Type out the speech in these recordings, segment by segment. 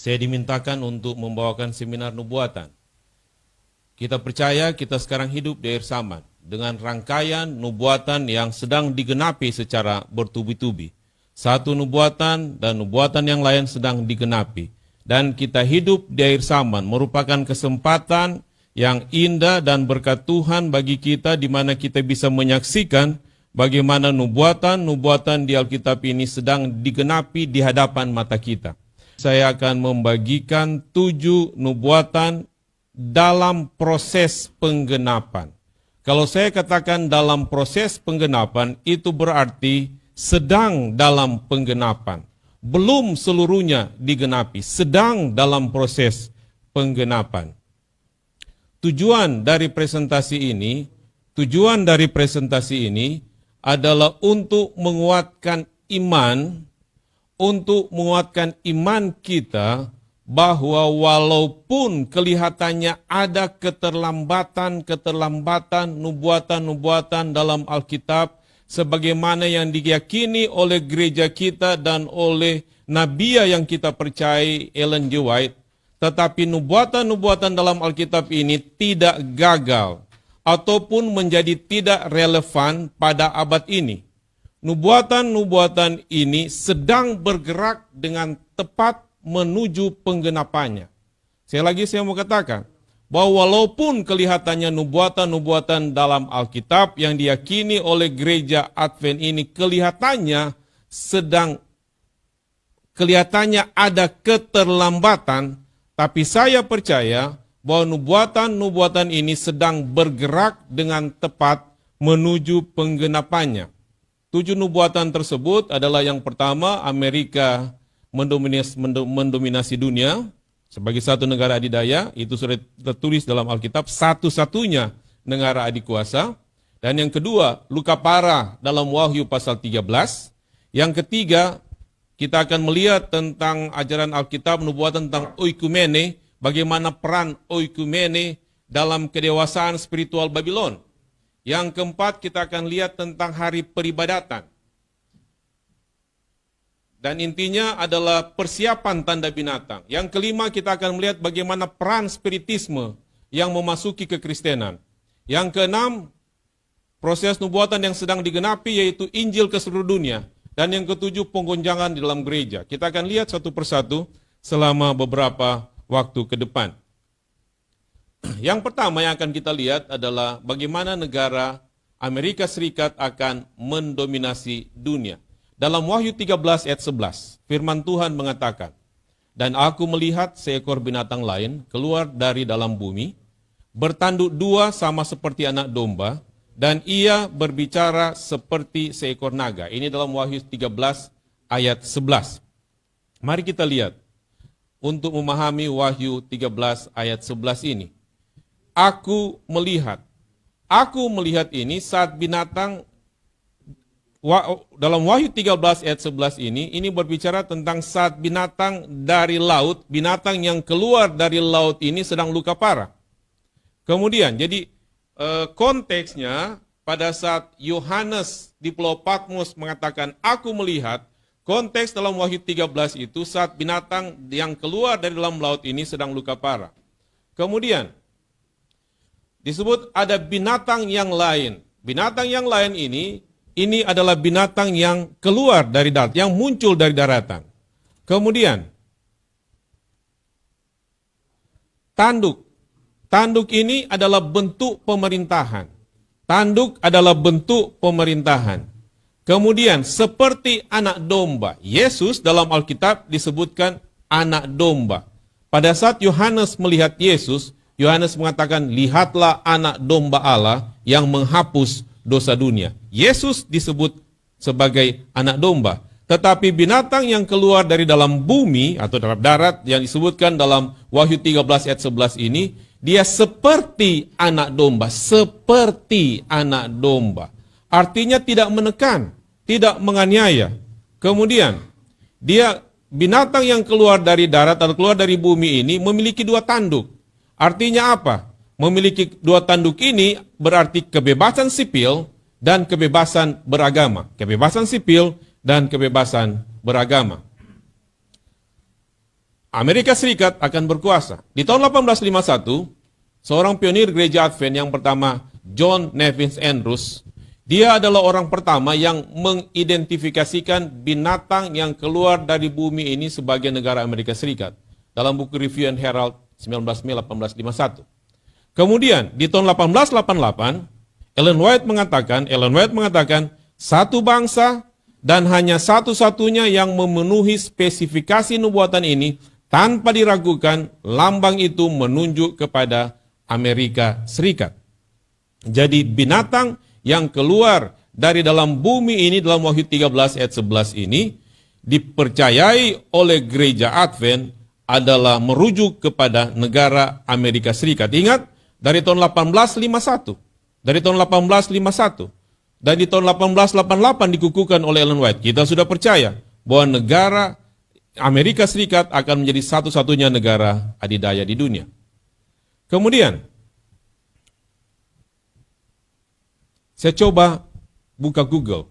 Saya dimintakan untuk membawakan seminar nubuatan. Kita percaya kita sekarang hidup di akhir zaman dengan rangkaian nubuatan yang sedang digenapi secara bertubi-tubi. Satu nubuatan dan nubuatan yang lain sedang digenapi. Dan kita hidup di akhir zaman merupakan kesempatan yang indah dan berkat Tuhan bagi kita, di mana kita bisa menyaksikan bagaimana nubuatan-nubuatan di Alkitab ini sedang digenapi di hadapan mata kita. Saya akan membagikan 7 nubuatan dalam proses penggenapan. Kalau saya katakan dalam proses penggenapan, itu berarti sedang dalam penggenapan. Belum seluruhnya digenapi, sedang dalam proses penggenapan. Tujuan dari presentasi ini adalah untuk menguatkan iman kita bahwa walaupun kelihatannya ada keterlambatan nubuatan dalam Alkitab sebagaimana yang diyakini oleh gereja kita dan oleh nabiya yang kita percayai, Ellen G. White, tetapi nubuatan-nubuatan dalam Alkitab ini tidak gagal ataupun menjadi tidak relevan pada abad ini. Nubuatan-nubuatan ini sedang bergerak dengan tepat menuju penggenapannya. Saya mau katakan bahwa walaupun kelihatannya nubuatan-nubuatan dalam Alkitab yang diyakini oleh gereja Advent ini kelihatannya ada keterlambatan, tapi saya percaya bahwa nubuatan-nubuatan ini sedang bergerak dengan tepat menuju penggenapannya. 7 nubuatan tersebut adalah yang pertama, Amerika mendominasi dunia sebagai satu negara adidaya, itu sudah tertulis dalam Alkitab, satu-satunya negara adikuasa. Dan yang kedua, luka parah dalam Wahyu pasal 13. Yang ketiga, kita akan melihat tentang ajaran Alkitab, nubuatan tentang oikumene, bagaimana peran oikumene dalam kedewasaan spiritual Babylon. Yang keempat, kita akan lihat tentang hari peribadatan. Dan intinya adalah persiapan tanda binatang. Yang kelima, kita akan melihat bagaimana peran spiritisme yang memasuki kekristenan. Yang keenam, proses nubuatan yang sedang digenapi, yaitu Injil ke seluruh dunia. Dan yang ketujuh, penggonjangan di dalam gereja. Kita akan lihat satu persatu selama beberapa waktu ke depan. Yang pertama yang akan kita lihat adalah bagaimana negara Amerika Serikat akan mendominasi dunia. Dalam Wahyu 13 ayat 11, firman Tuhan mengatakan, "Dan aku melihat seekor binatang lain keluar dari dalam bumi, bertanduk 2 sama seperti anak domba, dan ia berbicara seperti seekor naga." Ini dalam Wahyu 13 ayat 11. Mari kita lihat untuk memahami Wahyu 13 ayat 11 ini. Aku melihat ini saat binatang, dalam Wahyu 13 ayat 11 ini berbicara tentang saat binatang dari laut, binatang yang keluar dari laut ini sedang luka parah. Kemudian, jadi konteksnya pada saat Yohanes di Pulau Patmos mengatakan, aku melihat, konteks dalam Wahyu 13 itu saat binatang yang keluar dari dalam laut ini sedang luka parah. Kemudian, disebut ada binatang yang lain. Binatang yang lain ini adalah binatang yang keluar dari darat, yang muncul dari daratan. Kemudian, tanduk. Tanduk ini adalah bentuk pemerintahan. Tanduk adalah bentuk pemerintahan. Kemudian, seperti anak domba. Yesus dalam Alkitab disebutkan anak domba. Pada saat Yohanes melihat Yesus, Yohanes mengatakan, lihatlah anak domba Allah yang menghapus dosa dunia. Yesus disebut sebagai anak domba. Tetapi binatang yang keluar dari dalam bumi atau dalam darat yang disebutkan dalam Wahyu 13 ayat 11 ini, dia seperti anak domba. Seperti anak domba. Artinya tidak menekan, tidak menganiaya. Kemudian, binatang yang keluar dari darat atau keluar dari bumi ini memiliki 2 tanduk. Artinya apa? Memiliki 2 tanduk ini berarti kebebasan sipil dan kebebasan beragama. Kebebasan sipil dan kebebasan beragama. Amerika Serikat akan berkuasa. Di tahun 1851, seorang pionir gereja Advent yang pertama, John Nevins Andrews, dia adalah orang pertama yang mengidentifikasikan binatang yang keluar dari bumi ini sebagai negara Amerika Serikat dalam buku Review and Herald 19 Mei 1851. Kemudian di tahun 1888, Ellen White mengatakan satu bangsa dan hanya satu-satunya yang memenuhi spesifikasi nubuatan ini tanpa diragukan, lambang itu menunjuk kepada Amerika Serikat. Jadi binatang yang keluar dari dalam bumi ini dalam Wahyu 13 ayat 11 ini dipercayai oleh gereja Advent adalah merujuk kepada negara Amerika Serikat. Ingat, dari tahun 1851, dan di tahun 1888 dikukuhkan oleh Ellen White, kita sudah percaya bahwa negara Amerika Serikat akan menjadi satu-satunya negara adidaya di dunia. Kemudian, saya coba buka Google,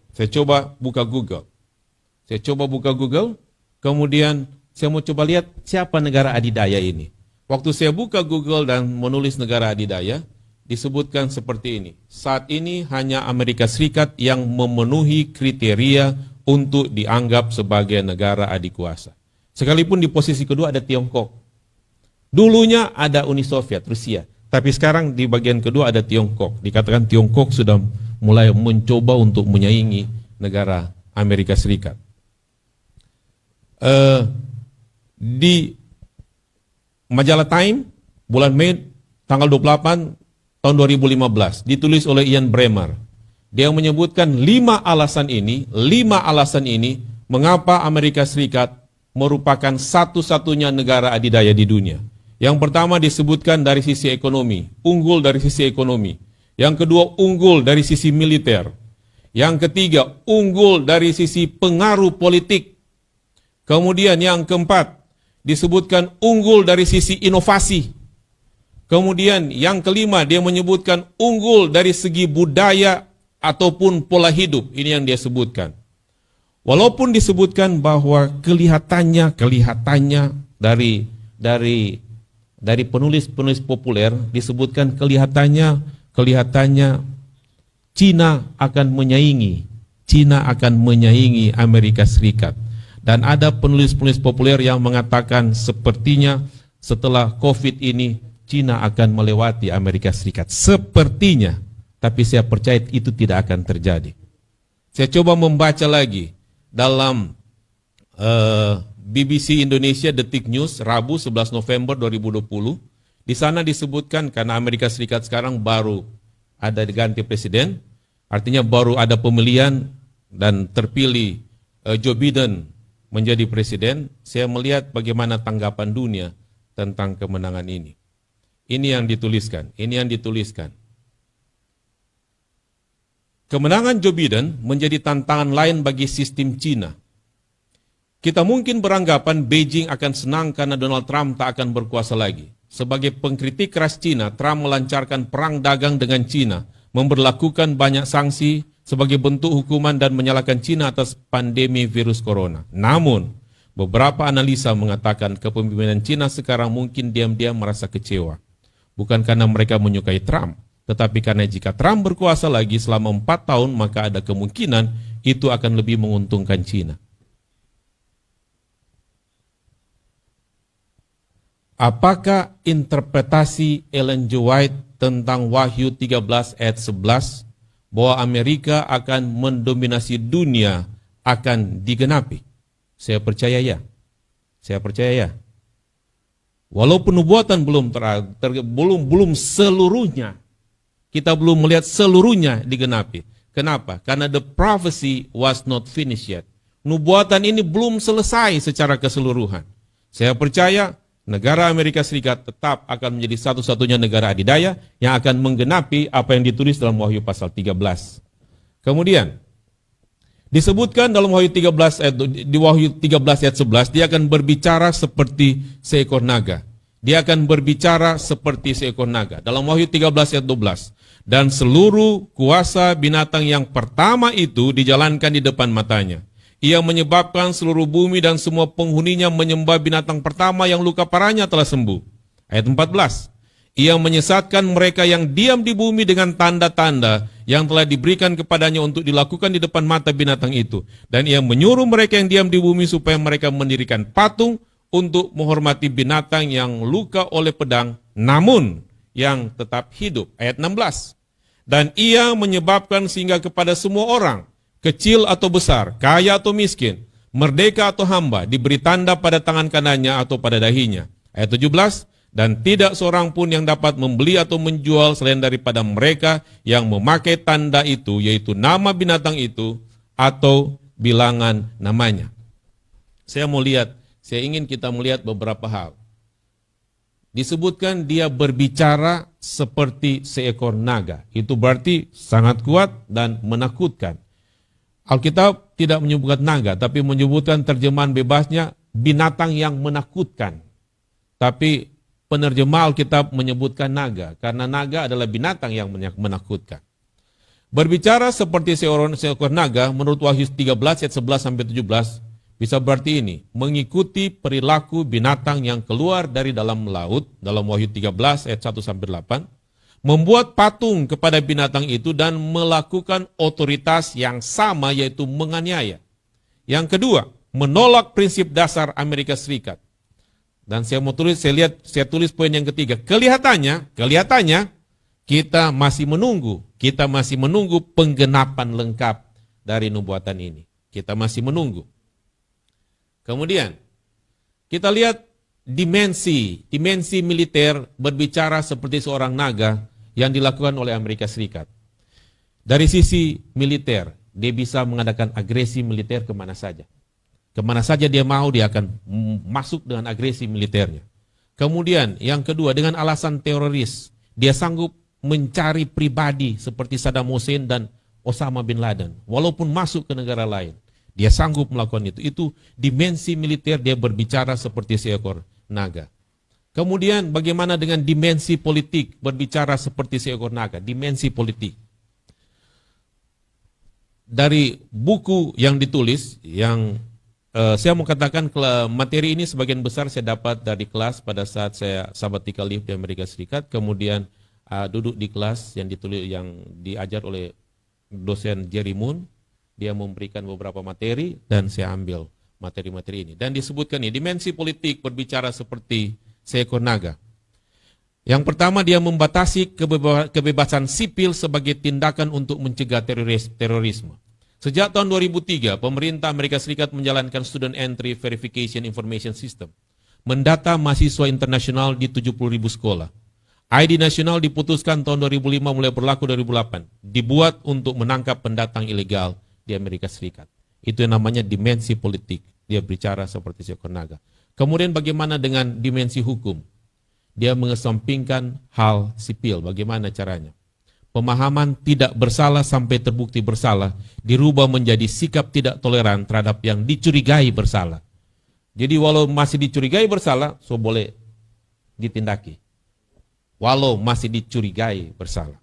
kemudian saya mau coba lihat siapa negara adidaya ini. Waktu saya buka Google dan menulis negara adidaya, disebutkan seperti ini. Saat ini hanya Amerika Serikat yang memenuhi kriteria untuk dianggap sebagai negara adikuasa. Sekalipun di posisi kedua ada Tiongkok. Dulunya ada Uni Soviet, Rusia. Tapi sekarang di bagian kedua ada Tiongkok. Dikatakan Tiongkok sudah mulai mencoba untuk menyaingi negara Amerika Serikat. Di majalah Time, bulan Mei, tanggal 28, tahun 2015, ditulis oleh Ian Bremmer. Dia menyebutkan 5 alasan ini mengapa Amerika Serikat merupakan satu-satunya negara adidaya di dunia. Yang pertama disebutkan dari sisi ekonomi, unggul dari sisi ekonomi. Yang kedua, unggul dari sisi militer. Yang ketiga, unggul dari sisi pengaruh politik. Kemudian yang keempat, disebutkan unggul dari sisi inovasi. Kemudian yang kelima, dia menyebutkan unggul dari segi budaya ataupun pola hidup. Ini yang dia sebutkan. Walaupun disebutkan bahwa kelihatannya dari penulis-penulis populer disebutkan kelihatannya Cina akan menyaingi Amerika Serikat. Dan ada penulis-penulis populer yang mengatakan sepertinya setelah COVID ini Cina akan melewati Amerika Serikat. Sepertinya, tapi saya percaya itu tidak akan terjadi. Saya coba membaca lagi dalam BBC Indonesia Detik News, Rabu 11 November 2020. Di sana disebutkan karena Amerika Serikat sekarang baru ada ganti presiden, artinya baru ada pemilihan dan terpilih Joe Biden menjadi presiden. Saya melihat bagaimana tanggapan dunia tentang kemenangan ini. Ini yang dituliskan. Kemenangan Joe Biden menjadi tantangan lain bagi sistem Cina. Kita mungkin beranggapan Beijing akan senang karena Donald Trump tak akan berkuasa lagi. Sebagai pengkritik keras Cina, Trump melancarkan perang dagang dengan Cina, memberlakukan banyak sanksi sebagai bentuk hukuman dan menyalahkan Cina atas pandemi virus corona. Namun, beberapa analisa mengatakan kepemimpinan Cina sekarang mungkin diam-diam merasa kecewa. Bukan karena mereka menyukai Trump, tetapi karena jika Trump berkuasa lagi selama 4 tahun, maka ada kemungkinan itu akan lebih menguntungkan Cina. Apakah interpretasi Ellen G. White tentang Wahyu 13 ayat 11 bahwa Amerika akan mendominasi dunia akan digenapi? Saya percaya ya. Walaupun nubuatan belum seluruhnya, kita belum melihat seluruhnya digenapi. Kenapa? Karena the prophecy was not finished yet. Nubuatan ini belum selesai secara keseluruhan. Saya percaya negara Amerika Serikat tetap akan menjadi satu-satunya negara adidaya yang akan menggenapi apa yang ditulis dalam Wahyu pasal 13. Kemudian disebutkan dalam Wahyu 13 ayat 11, dia akan berbicara seperti seekor naga. Dalam Wahyu 13 ayat 12. Dan seluruh kuasa binatang yang pertama itu dijalankan di depan matanya. Ia menyebabkan seluruh bumi dan semua penghuninya menyembah binatang pertama yang luka parahnya telah sembuh. Ayat 14. Ia menyesatkan mereka yang diam di bumi dengan tanda-tanda yang telah diberikan kepadanya untuk dilakukan di depan mata binatang itu. Dan ia menyuruh mereka yang diam di bumi supaya mereka mendirikan patung untuk menghormati binatang yang luka oleh pedang, namun yang tetap hidup. Ayat 16. Dan ia menyebabkan sehingga kepada semua orang, kecil atau besar, kaya atau miskin, merdeka atau hamba, diberi tanda pada tangan kanannya atau pada dahinya. Ayat 17. Dan tidak seorang pun yang dapat membeli atau menjual selain daripada mereka yang memakai tanda itu, yaitu nama binatang itu atau bilangan namanya. Saya ingin kita melihat beberapa hal. Disebutkan dia berbicara seperti seekor naga. Itu berarti sangat kuat dan menakutkan. Alkitab tidak menyebutkan naga, tapi menyebutkan terjemahan bebasnya binatang yang menakutkan. Tapi penerjemah Alkitab menyebutkan naga, karena naga adalah binatang yang menakutkan. Berbicara seperti seekor naga, menurut Wahyu 13 ayat 11-17, bisa berarti ini, mengikuti perilaku binatang yang keluar dari dalam laut, dalam Wahyu 13 ayat 1-8, membuat patung kepada binatang itu dan melakukan otoritas yang sama, yaitu menganiaya. Yang kedua, menolak prinsip dasar Amerika Serikat. Dan saya tulis poin yang ketiga. Kelihatannya kita masih menunggu penggenapan lengkap dari nubuatan ini. Kita masih menunggu. Kemudian kita lihat dimensi militer berbicara seperti seorang naga yang dilakukan oleh Amerika Serikat. Dari sisi militer, dia bisa mengadakan agresi militer kemana saja. Kemana saja dia mau, dia akan masuk dengan agresi militernya. Kemudian yang kedua, dengan alasan teroris, dia sanggup mencari pribadi seperti Saddam Hussein dan Osama bin Laden. Walaupun masuk ke negara lain, dia sanggup melakukan itu. Itu dimensi militer, dia berbicara seperti seekor naga. Kemudian bagaimana dengan dimensi politik, berbicara seperti seekor naga, dimensi politik. Dari buku yang ditulis, saya mau katakan materi ini sebagian besar saya dapat dari kelas pada saat saya sabbatical leave di Amerika Serikat, kemudian duduk di kelas yang diajar oleh dosen Jerry Moon, dia memberikan beberapa materi dan saya ambil materi-materi ini. Dan disebutkan ini, dimensi politik berbicara seperti seekor naga. Yang pertama, dia membatasi kebebasan sipil sebagai tindakan untuk mencegah terorisme. Sejak tahun 2003, pemerintah Amerika Serikat menjalankan Student Entry Verification Information System, mendata mahasiswa internasional di 70.000 sekolah. ID nasional diputuskan tahun 2005 mulai berlaku 2008, dibuat untuk menangkap pendatang ilegal di Amerika Serikat. Itu yang namanya dimensi politik, dia bicara seperti seekor naga. Kemudian bagaimana dengan dimensi hukum? Dia mengesampingkan hal sipil, bagaimana caranya? Pemahaman tidak bersalah sampai terbukti bersalah dirubah menjadi sikap tidak toleran terhadap yang dicurigai bersalah. Jadi walau masih dicurigai bersalah, so boleh ditindaki. Walau masih dicurigai bersalah.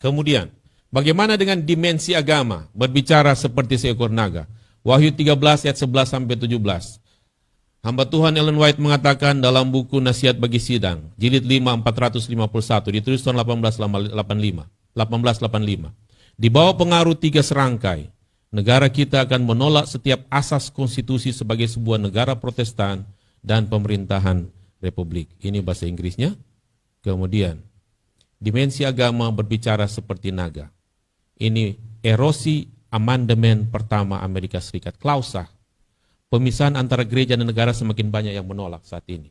Kemudian, bagaimana dengan dimensi agama? Berbicara seperti seekor naga. Wahyu 13 ayat 11-17. Hamba Tuhan Ellen White mengatakan dalam buku Nasihat bagi Sidang, jilid 5 451, ditulis tahun 1885. Di bawah pengaruh 3 serangkai, negara kita akan menolak setiap asas konstitusi sebagai sebuah negara Protestan dan pemerintahan republik. Ini bahasa Inggrisnya. Kemudian, dimensi agama berbicara seperti naga. Ini erosi amandemen pertama Amerika Serikat, Clausah. Pemisahan antara gereja dan negara semakin banyak yang menolak saat ini.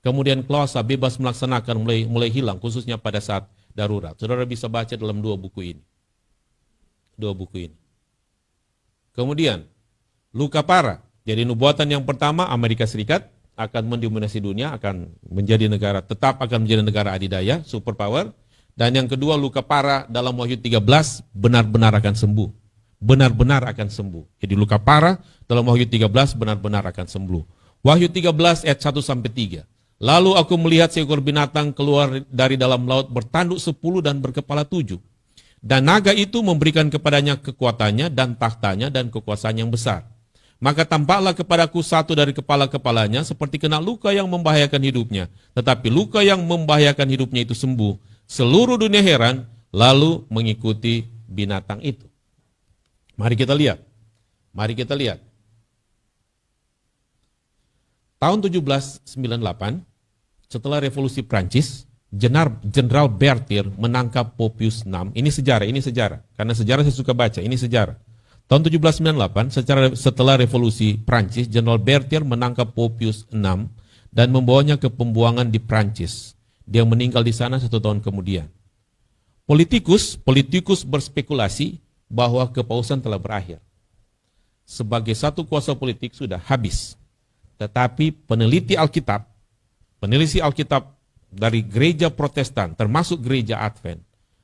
Kemudian Clausah bebas melaksanakan mulai hilang, khususnya pada saat darurat. Saudara bisa baca dalam dua buku ini. Kemudian, luka parah. Jadi nubuatan yang pertama, Amerika Serikat akan mendominasi dunia, akan menjadi negara, tetap akan menjadi negara adidaya, superpower. Dan yang kedua, luka parah dalam Wahyu 13 benar-benar akan sembuh. Benar-benar akan sembuh. Jadi luka parah dalam Wahyu 13 benar-benar akan sembuh. Wahyu 13 ayat 1-3. Lalu aku melihat seekor binatang keluar dari dalam laut bertanduk 10 dan berkepala 7. Dan naga itu memberikan kepadanya kekuatannya dan tahtanya dan kekuasaan yang besar. Maka tampaklah kepadaku satu dari kepala-kepalanya seperti kena luka yang membahayakan hidupnya. Tetapi luka yang membahayakan hidupnya itu sembuh. Seluruh dunia heran lalu mengikuti binatang itu. Mari kita lihat. Mari kita lihat. Tahun 1798, setelah revolusi Prancis, Jenderal Berthier menangkap Papius VI. Ini sejarah. Karena sejarah saya suka baca, ini sejarah. Tahun 1798, setelah revolusi Prancis, Jenderal Berthier menangkap Papius VI dan membawanya ke pembuangan di Prancis. Dia meninggal di sana 1 tahun kemudian. Politikus berspekulasi bahwa kepausan telah berakhir. Sebagai satu kuasa politik sudah habis. Tetapi peneliti Alkitab dari gereja Protestan, termasuk gereja Advent,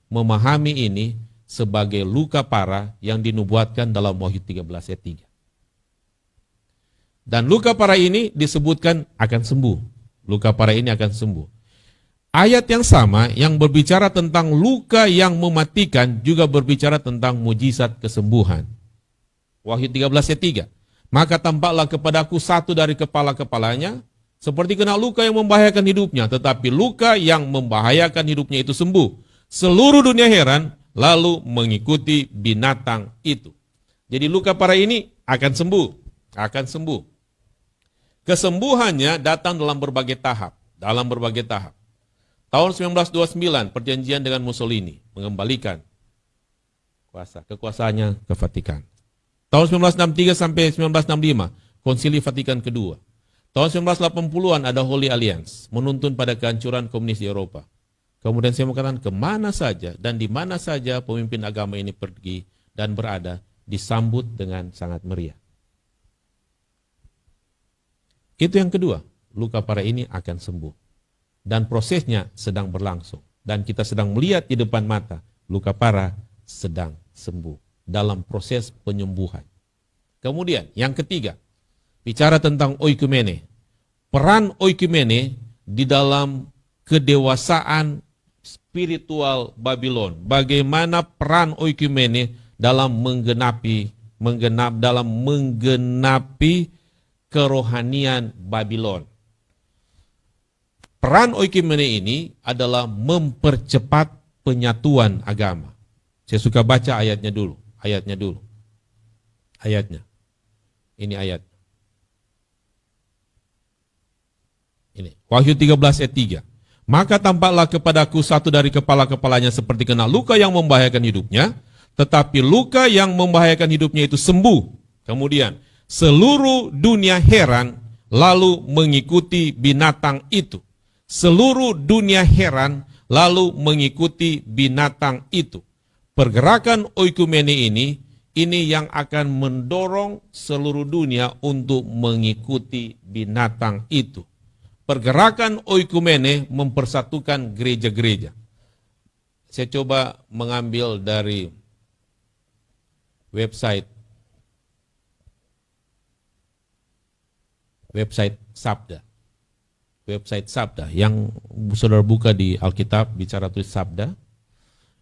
memahami ini sebagai luka parah yang dinubuatkan dalam Wahyu 13 ayat 3. Dan luka parah ini disebutkan akan sembuh. Luka parah ini akan sembuh. Ayat yang sama yang berbicara tentang luka yang mematikan juga berbicara tentang mujizat kesembuhan. Wahyu 13 ayat 3. Maka tampaklah kepadaku satu dari kepala-kepalanya, seperti kena luka yang membahayakan hidupnya, tetapi luka yang membahayakan hidupnya itu sembuh. Seluruh dunia heran, lalu mengikuti binatang itu. Jadi luka parah ini akan sembuh. Kesembuhannya datang dalam berbagai tahap. Tahun 1929, perjanjian dengan Mussolini mengembalikan kekuasaannya ke Vatikan. Tahun 1963 sampai 1965, Konsili Vatikan kedua. Tahun 1980-an ada Holy Alliance, menuntun pada kehancuran komunis di Eropa. Kemudian saya mengatakan kemana saja dan di mana saja pemimpin agama ini pergi dan berada, disambut dengan sangat meriah. Itu yang kedua, luka parah ini akan sembuh. Dan prosesnya sedang berlangsung. Dan kita sedang melihat di depan mata, luka parah sedang sembuh. Dalam proses penyembuhan. Kemudian yang ketiga, bicara tentang oikumene. Peran oikumene di dalam kedewasaan spiritual Babylon. Bagaimana peran oikumene dalam menggenapi kerohanian Babylon. Peran oikumene ini adalah mempercepat penyatuan agama. Saya suka baca ayatnya dulu. Ini ayat. Ini. Wahyu 13 ayat 3. Maka tampaklah kepadaku satu dari kepala-kepalanya seperti kena luka yang membahayakan hidupnya, tetapi luka yang membahayakan hidupnya itu sembuh. Kemudian, seluruh dunia heran lalu mengikuti binatang itu. Seluruh dunia heran lalu mengikuti binatang itu. Pergerakan oikumene ini yang akan mendorong seluruh dunia untuk mengikuti binatang itu. Pergerakan oikumene mempersatukan gereja-gereja. Saya coba mengambil dari website Sabda. Website Sabda yang saudara buka di Alkitab, bicara tulis Sabda.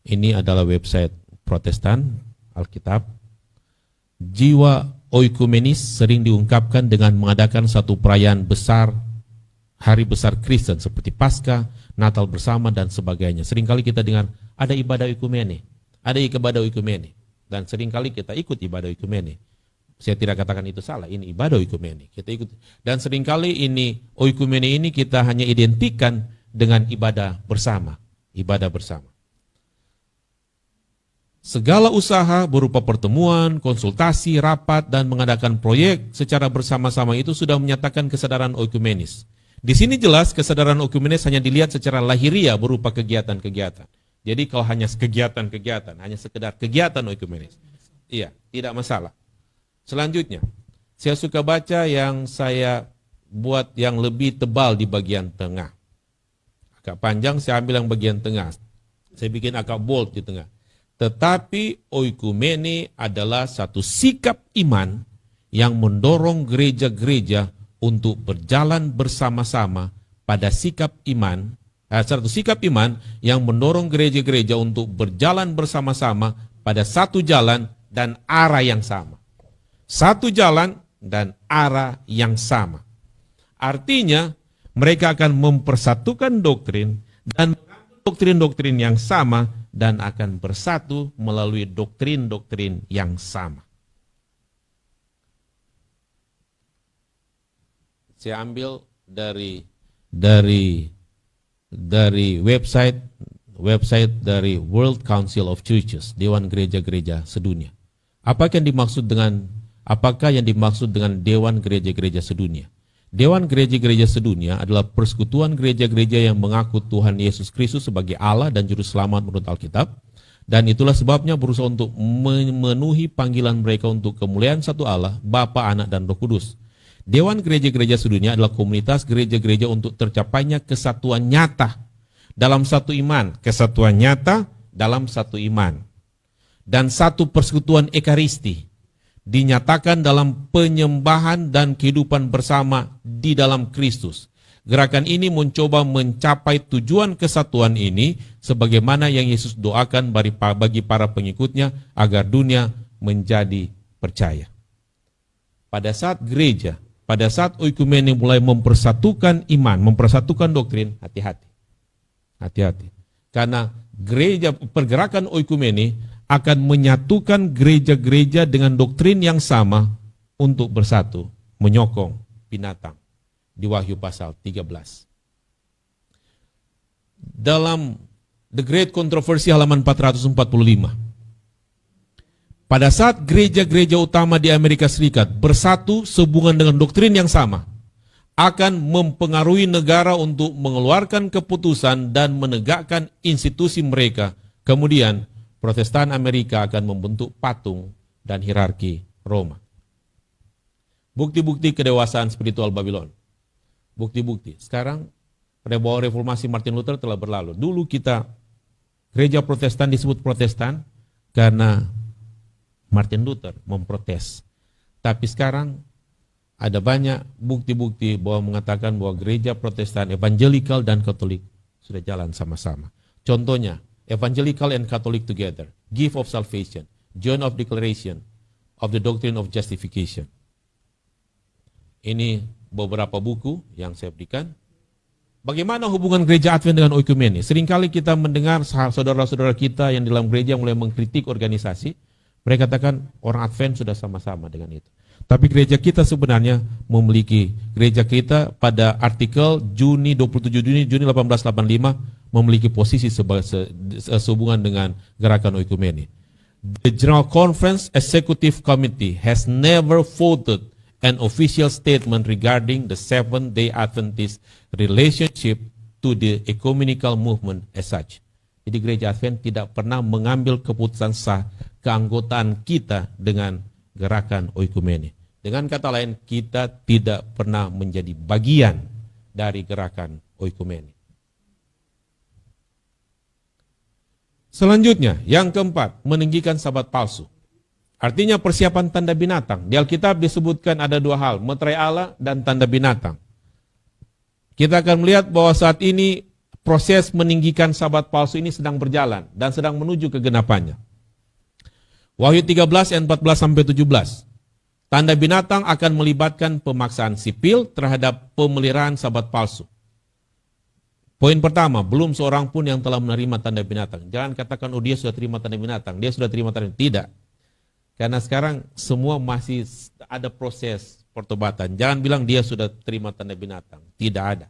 Ini adalah website Protestan, Alkitab. Jiwa oikumenis sering diungkapkan dengan mengadakan satu perayaan besar, hari besar Kristen seperti Paskah, Natal bersama dan sebagainya. Seringkali kita dengar ada ibadah oikumene, dan seringkali kita ikut ibadah oikumene. Saya tidak katakan itu salah, ini ibadah oikumene. Kita ikut. Dan seringkali ini oikumene ini kita hanya identikan dengan ibadah bersama, Segala usaha berupa pertemuan, konsultasi, rapat, dan mengadakan proyek secara bersama-sama itu sudah menyatakan kesadaran oikumenis. Di sini jelas kesadaran oikumenis hanya dilihat secara lahiriah berupa kegiatan-kegiatan. Jadi kalau hanya kegiatan-kegiatan, hanya sekedar kegiatan oikumenis, iya, tidak masalah. Selanjutnya, saya suka baca yang saya buat yang lebih tebal di bagian tengah. Agak panjang, saya ambil yang bagian tengah. Saya bikin agak bold di tengah. Tetapi oikumene adalah satu sikap iman yang mendorong gereja-gereja untuk berjalan bersama-sama pada sikap iman Satu sikap iman yang mendorong gereja-gereja untuk berjalan bersama-sama pada satu jalan dan arah yang sama. Satu jalan dan arah yang sama. Artinya mereka akan mempersatukan doktrin dan doktrin-doktrin yang sama dan akan bersatu melalui doktrin-doktrin yang sama. Saya ambil dari website dari World Council of Churches, Dewan Gereja-Gereja Sedunia. Apakah yang dimaksud dengan Dewan Gereja-Gereja Sedunia? Dewan Gereja-Gereja Sedunia adalah persekutuan gereja-gereja yang mengaku Tuhan Yesus Kristus sebagai Allah dan Juru Selamat menurut Alkitab, dan itulah sebabnya berusaha untuk memenuhi panggilan mereka untuk kemuliaan satu Allah, Bapa, Anak, dan Roh Kudus. Dewan Gereja-Gereja Sedunia adalah komunitas gereja-gereja untuk tercapainya kesatuan nyata dalam satu iman, kesatuan nyata dalam satu iman, dan satu persekutuan ekaristi dinyatakan dalam penyembahan dan kehidupan bersama di dalam Kristus. Gerakan ini mencoba mencapai tujuan kesatuan ini sebagaimana yang Yesus doakan bagi para pengikutnya agar dunia menjadi percaya. Pada saat oikumene mulai mempersatukan iman, mempersatukan doktrin, hati-hati. Hati-hati. Karena pergerakan oikumene akan menyatukan gereja-gereja dengan doktrin yang sama untuk bersatu, menyokong binatang. Di Wahyu pasal 13. Dalam The Great Controversy halaman 445. Pada saat gereja-gereja utama di Amerika Serikat bersatu sehubungan dengan doktrin yang sama, akan mempengaruhi negara untuk mengeluarkan keputusan dan menegakkan institusi mereka. Kemudian, Protestan Amerika akan membentuk patung dan hierarki Roma. Bukti-bukti kedewasaan spiritual Babylon. Bukti-bukti. Sekarang, pada bawah reformasi Martin Luther telah berlalu. Dulu gereja Protestan disebut Protestan karena Martin Luther memprotes. Tapi sekarang ada banyak bukti-bukti bahwa mengatakan bahwa gereja Protestan, Evangelical dan Katolik sudah jalan sama-sama. Contohnya, Evangelical and Catholic together, Gift of Salvation, Joint of Declaration of the Doctrine of Justification. Ini beberapa buku yang saya berikan. Bagaimana hubungan gereja Advent dengan oikumene? Seringkali kita mendengar saudara-saudara kita yang dalam gereja mulai mengkritik organisasi. Mereka katakan orang Advent sudah sama-sama dengan itu. Tapi gereja kita sebenarnya gereja kita pada artikel 27 Juni 1885 memiliki posisi sehubungan dengan gerakan oikumene. The General Conference Executive Committee has never voted an official statement regarding the Seventh-day Adventist relationship to the ecumenical movement as such. Jadi gereja Advent tidak pernah mengambil keputusan sah keanggotaan kita dengan gerakan oikumene. Dengan kata lain, kita tidak pernah menjadi bagian dari gerakan oikumene. Selanjutnya, yang keempat, meninggikan sabat palsu. Artinya persiapan tanda binatang. Di Alkitab disebutkan ada dua hal, meterai Allah dan tanda binatang. Kita akan melihat bahwa saat ini proses meninggikan sabat palsu ini sedang berjalan dan sedang menuju kegenapannya. Wahyu 13 ayat 14-17. Tanda binatang akan melibatkan pemaksaan sipil terhadap pemeliharaan sabat palsu. Poin pertama, belum seorang pun yang telah menerima tanda binatang. Jangan katakan, oh dia sudah terima tanda binatang, dia sudah terima tanda binatang. Tidak. Karena sekarang semua masih ada proses pertobatan. Jangan bilang dia sudah terima tanda binatang. Tidak ada.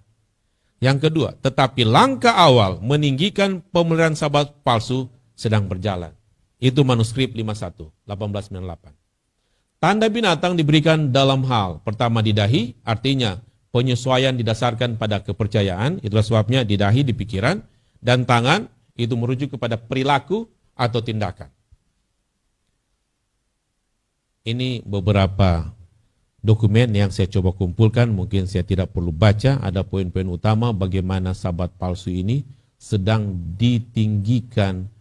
Yang kedua, tetapi langkah awal meninggikan pemeliharaan sabat palsu sedang berjalan. Itu manuskrip 51, 1898. Tanda binatang diberikan dalam hal, pertama di dahi, artinya penyesuaian didasarkan pada kepercayaan, itulah sebabnya di dahi, di pikiran, dan tangan, itu merujuk kepada perilaku atau tindakan. Ini beberapa dokumen yang saya coba kumpulkan, mungkin saya tidak perlu baca, ada poin-poin utama bagaimana sabat palsu ini sedang ditinggikan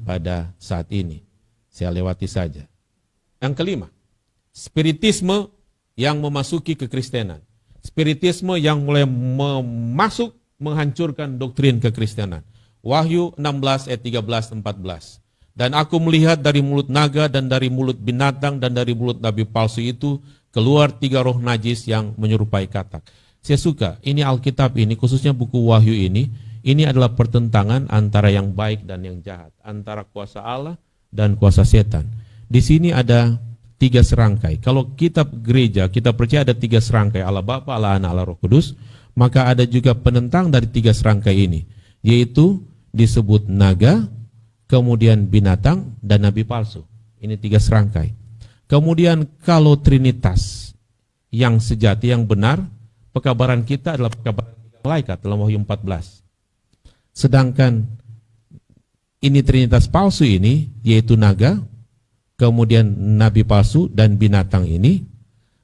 pada saat ini. Saya lewati saja. Yang kelima, spiritisme yang memasuki kekristenan. Spiritisme yang mulai menghancurkan doktrin kekristenan. Wahyu 16 ayat 13-14. Dan aku melihat dari mulut naga dan dari mulut binatang dan dari mulut nabi palsu itu keluar 3 roh najis yang menyerupai katak. Saya suka, ini Alkitab ini, khususnya buku Wahyu ini adalah pertentangan antara yang baik dan yang jahat, antara kuasa Allah dan kuasa setan. Di sini ada 3 serangkai. Kalau kitab gereja, kita percaya ada 3 serangkai, Allah Bapa, Allah Anak, Allah Roh Kudus, maka ada juga penentang dari 3 serangkai ini, yaitu disebut naga, kemudian binatang, dan nabi palsu. Ini 3 serangkai. Kemudian kalau Trinitas yang sejati, yang benar, pekabaran kita adalah pekabaran malaikat dalam Wahyu 14. Sedangkan ini Trinitas palsu ini, yaitu naga, kemudian nabi palsu, dan binatang ini,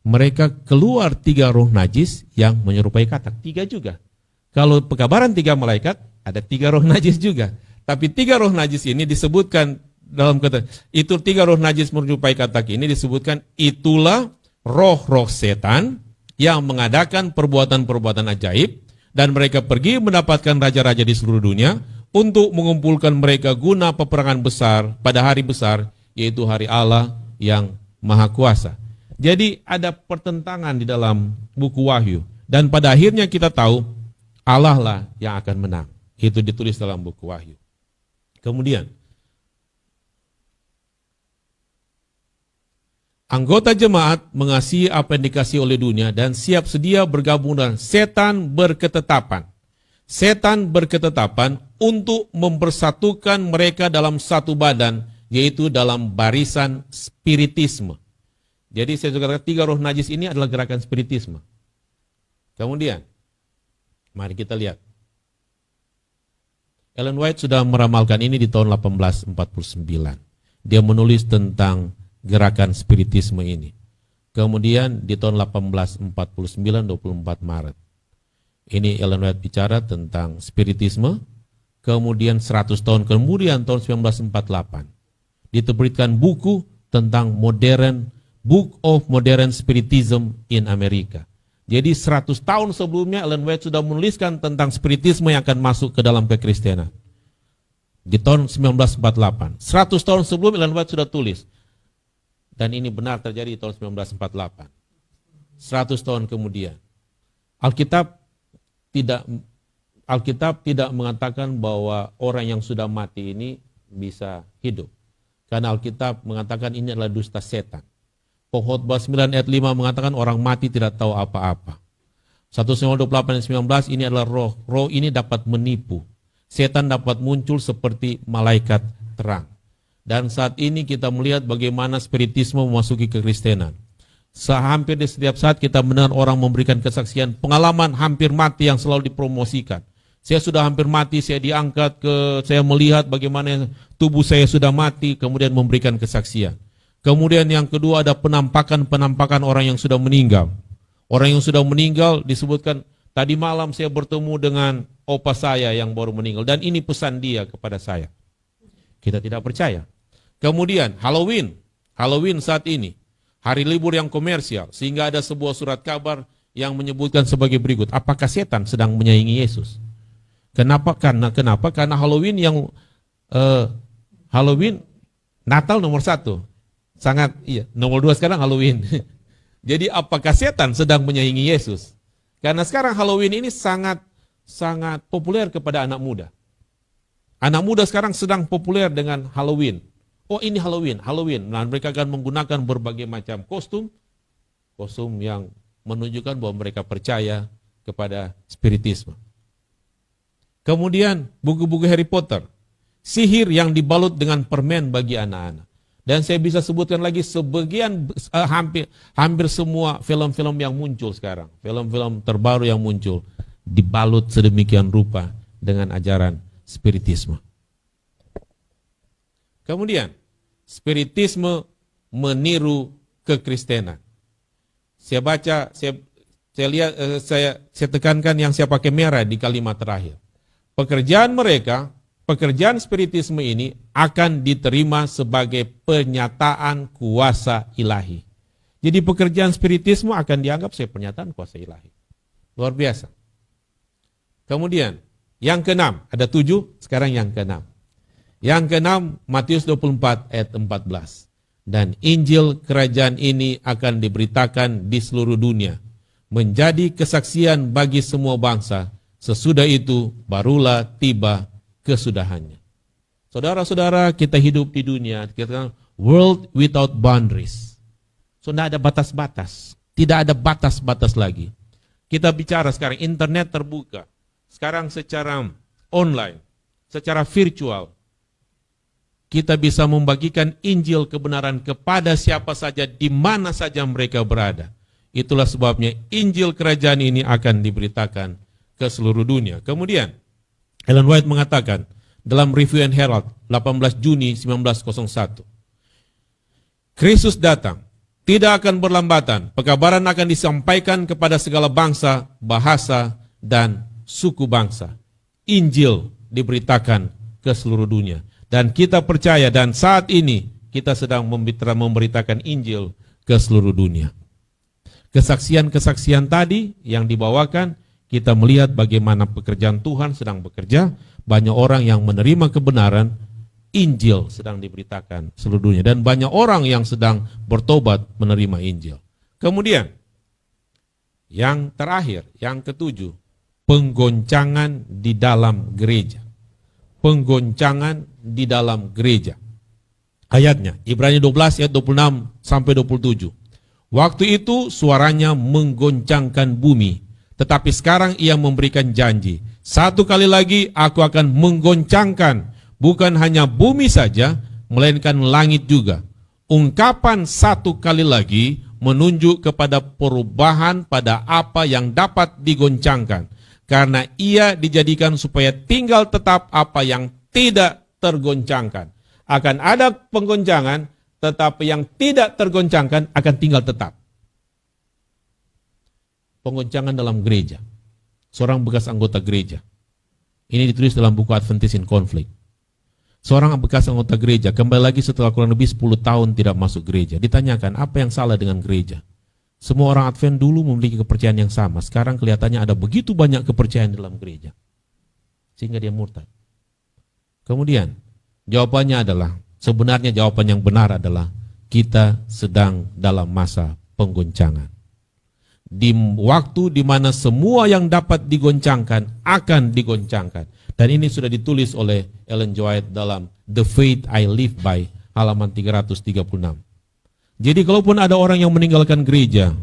mereka keluar 3 roh najis yang menyerupai katak. 3 juga. Kalau pekabaran 3 malaikat, ada 3 roh najis juga. Tapi 3 roh najis ini disebutkan dalam kata, itu 3 roh najis menyerupai katak ini disebutkan itulah roh-roh setan yang mengadakan perbuatan-perbuatan ajaib, dan mereka pergi mendapatkan raja-raja di seluruh dunia untuk mengumpulkan mereka guna peperangan besar pada hari besar, yaitu hari Allah yang Maha Kuasa. Jadi ada pertentangan di dalam buku Wahyu, dan pada akhirnya kita tahu Allah lah yang akan menang. Itu ditulis dalam buku Wahyu. Kemudian anggota jemaat mengasihi apa yang dikasihi oleh dunia dan siap sedia bergabung dengan setan berketetapan. Setan berketetapan untuk mempersatukan mereka dalam satu badan, yaitu dalam barisan spiritisme. Jadi saya juga katakan 3 roh najis ini adalah gerakan spiritisme. Kemudian, mari kita lihat. Ellen White sudah meramalkan ini di tahun 1849. Dia menulis tentang gerakan spiritisme ini. Kemudian di tahun 1849, 24 Maret. Ini Ellen White bicara tentang spiritisme. Kemudian 100 tahun kemudian, tahun 1948. Diterbitkan buku tentang Book of Modern Spiritism in America. Jadi 100 tahun sebelumnya Ellen White sudah menuliskan tentang spiritisme yang akan masuk ke dalam kekristenan. Di tahun 1948. 100 tahun sebelum Ellen White sudah tulis. Dan ini benar terjadi di tahun 1948. 100 tahun kemudian. Alkitab tidak mengatakan bahwa orang yang sudah mati ini bisa hidup. Karena Alkitab mengatakan ini adalah dusta setan. Pengkhotbah 9 ayat 5 mengatakan orang mati tidak tahu apa-apa. 1 Samuel 28 ayat 19 ini adalah roh. Roh ini dapat menipu. Setan dapat muncul seperti malaikat terang. Dan saat ini kita melihat bagaimana spiritisme memasuki kekristenan. Hampir di setiap saat kita mendengar orang memberikan kesaksian pengalaman hampir mati yang selalu dipromosikan. Saya sudah hampir mati, saya diangkat saya melihat bagaimana tubuh saya sudah mati, kemudian memberikan kesaksian. Kemudian yang kedua ada penampakan orang yang sudah meninggal. Orang yang sudah meninggal disebutkan, tadi malam saya bertemu dengan opa saya yang baru meninggal, dan ini pesan dia kepada saya. Kita tidak percaya. Kemudian Halloween saat ini, hari libur yang komersial, sehingga ada sebuah surat kabar yang menyebutkan sebagai berikut, apakah setan sedang menyaingi Yesus? Kenapa? Karena Halloween Natal nomor 1. Nomor 2 sekarang Halloween. Jadi apakah setan sedang menyaingi Yesus? Karena sekarang Halloween ini sangat populer kepada anak muda. Anak muda sekarang sedang populer dengan Halloween. Oh, ini Halloween. Nah, mereka akan menggunakan berbagai macam kostum yang menunjukkan bahwa mereka percaya kepada spiritisme. Kemudian buku-buku Harry Potter, sihir yang dibalut dengan permen bagi anak-anak. Dan saya bisa sebutkan lagi hampir semua film-film yang muncul sekarang, film-film terbaru yang muncul, dibalut sedemikian rupa dengan ajaran spiritisme. Kemudian, spiritisme meniru kekristenan. Saya baca, saya lihat, saya tekankan yang saya pakai merah di kalimat terakhir. Pekerjaan spiritisme ini akan diterima sebagai penyataan kuasa ilahi. Jadi pekerjaan spiritisme akan dianggap sebagai pernyataan kuasa ilahi. Luar biasa. Kemudian, yang keenam, ada 7, sekarang yang keenam. Yang keenam, Matius 24 ayat 14. Dan Injil kerajaan ini akan diberitakan di seluruh dunia, menjadi kesaksian bagi semua bangsa, sesudah itu barulah tiba kesudahannya. Saudara-saudara, kita hidup di dunia, kita katakan world without boundaries. So, tidak ada batas-batas. Tidak ada batas-batas lagi. Kita bicara sekarang, internet terbuka. Sekarang secara online, secara virtual, kita bisa membagikan Injil kebenaran kepada siapa saja, di mana saja mereka berada. Itulah sebabnya Injil kerajaan ini akan diberitakan ke seluruh dunia. Kemudian, Ellen White mengatakan dalam Review and Herald 18 Juni 1901, Kristus datang, tidak akan berlambatan, pekabaran akan disampaikan kepada segala bangsa, bahasa, dan suku bangsa. Injil diberitakan ke seluruh dunia. Dan kita percaya, dan saat ini kita sedang memberitakan Injil ke seluruh dunia. Kesaksian-kesaksian tadi yang dibawakan, kita melihat bagaimana pekerjaan Tuhan sedang bekerja. Banyak orang yang menerima kebenaran, Injil sedang diberitakan seluruh dunia. Dan banyak orang yang sedang bertobat menerima Injil. Kemudian, yang terakhir, yang ketujuh, penggoncangan di dalam gereja. Penggoncangan di dalam gereja. Ayatnya, Ibrani 12 ayat 26 sampai 27. Waktu itu suaranya menggoncangkan bumi, tetapi sekarang ia memberikan janji. Satu kali lagi aku akan menggoncangkan bukan hanya bumi saja, melainkan langit juga. Ungkapan satu kali lagi menunjuk kepada perubahan pada apa yang dapat digoncangkan. Karena ia dijadikan supaya tinggal tetap apa yang tidak tergoncangkan. Akan ada penggoncangan, tetapi yang tidak tergoncangkan akan tinggal tetap. Penggoncangan dalam gereja. Seorang bekas anggota gereja. Ini ditulis dalam buku Adventist in Conflict. Seorang bekas anggota gereja kembali lagi setelah kurang lebih 10 tahun tidak masuk gereja. Ditanyakan apa yang salah dengan gereja. Semua orang Advent dulu memiliki kepercayaan yang sama. Sekarang kelihatannya ada begitu banyak kepercayaan dalam gereja. Sehingga dia murtad. Kemudian, jawabannya adalah, sebenarnya jawaban yang benar adalah, kita sedang dalam masa penggoncangan. Di waktu di mana semua yang dapat digoncangkan akan digoncangkan. Dan ini sudah ditulis oleh Ellen G. White dalam The Faith I Live By, halaman 336. Jadi kalaupun ada orang yang meninggalkan gereja,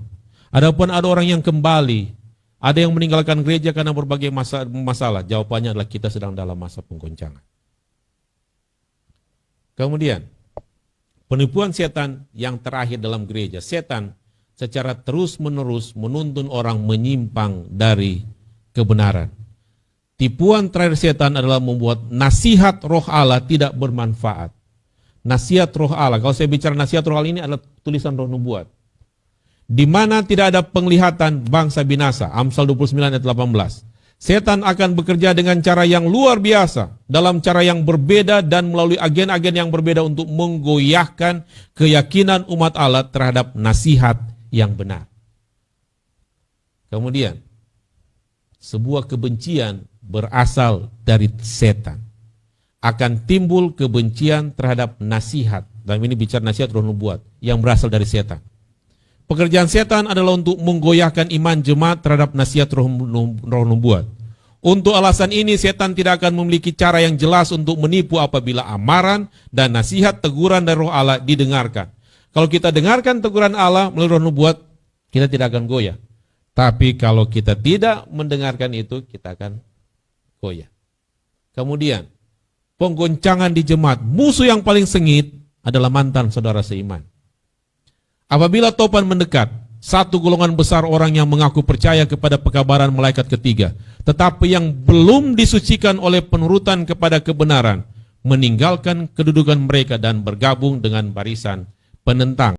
adapun ada orang yang kembali, ada yang meninggalkan gereja karena berbagai masalah, jawabannya adalah kita sedang dalam masa penggoncangan. Kemudian, penipuan setan yang terakhir dalam gereja. Setan secara terus-menerus menuntun orang menyimpang dari kebenaran. Tipuan terakhir setan adalah membuat nasihat roh Allah tidak bermanfaat. Nasihat roh Allah, kalau saya bicara nasihat roh Allah ini adalah tulisan roh nubuat. Di mana tidak ada penglihatan bangsa binasa, Amsal 29 ayat 18. Setan akan bekerja dengan cara yang luar biasa, dalam cara yang berbeda dan melalui agen-agen yang berbeda untuk menggoyahkan keyakinan umat Allah terhadap nasihat yang benar. Kemudian, sebuah kebencian berasal dari setan. Akan timbul kebencian terhadap nasihat. Dan ini bicara nasihat roh nubuat yang berasal dari setan. Pekerjaan setan adalah untuk menggoyahkan iman jemaat terhadap nasihat roh nubuat. Untuk alasan ini setan tidak akan memiliki cara yang jelas untuk menipu apabila amaran dan nasihat teguran dari roh Allah didengarkan. Kalau kita dengarkan teguran Allah melalui roh nubuat, kita tidak akan goyah. Tapi kalau kita tidak mendengarkan itu, kita akan goyah. Kemudian, penggoncangan di jemaat, musuh yang paling sengit adalah mantan saudara seiman. Apabila topan mendekat, satu golongan besar orang yang mengaku percaya kepada pekabaran malaikat ketiga, tetapi yang belum disucikan oleh penurutan kepada kebenaran, meninggalkan kedudukan mereka dan bergabung dengan barisan penentang.